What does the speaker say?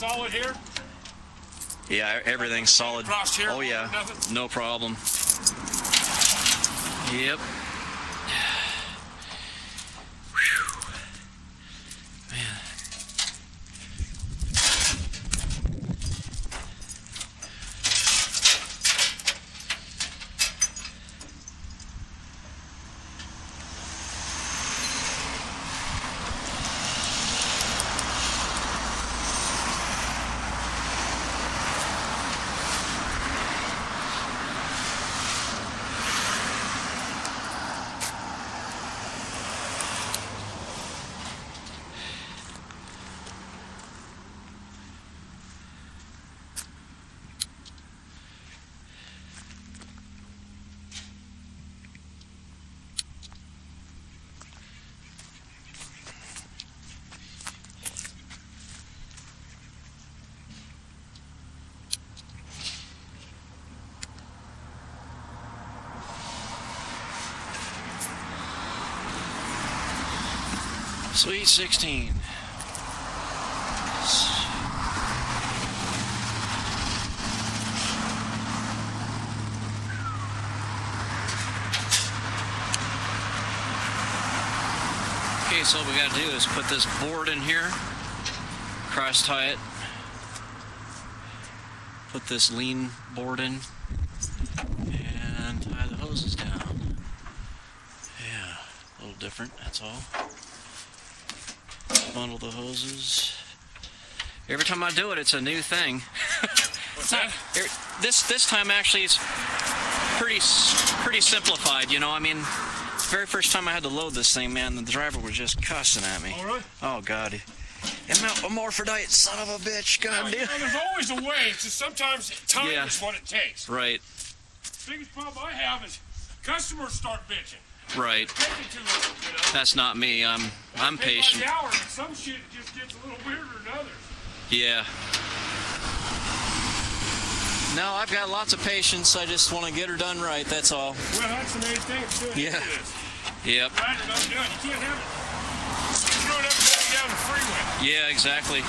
solid here? Yeah, everything's solid. Across here? Oh yeah, Nothing? no problem. Yep. Whew. Man. Sweet 16. Okay, so what we got to do is put this board in here, cross tie it, put this lean board in, and tie the hoses down. Yeah, a little different, that's all. Bundle the hoses. Every time I do it, it's a new thing. What's that? This time actually it's pretty simplified. You know, I mean, the very first time I had to load this thing, man, the driver was just cussing at me. Oh, really? Oh God. Amorphous, son of a bitch. God damn. There's always a way. It's just sometimes time is what it takes. Right. The biggest problem I have is customers start bitching. Right. It's taking too long, you know? That's not me. I'm patient. By the hour, and some shit just gets a little weirder than others. Yeah. No, I've got lots of patience. I just want to get her done right. That's all. Well, that's the main thing. It's doing Yeah. this. Yep. Right or not done. You can't have it. Throw it up and down the freeway. Yeah, exactly.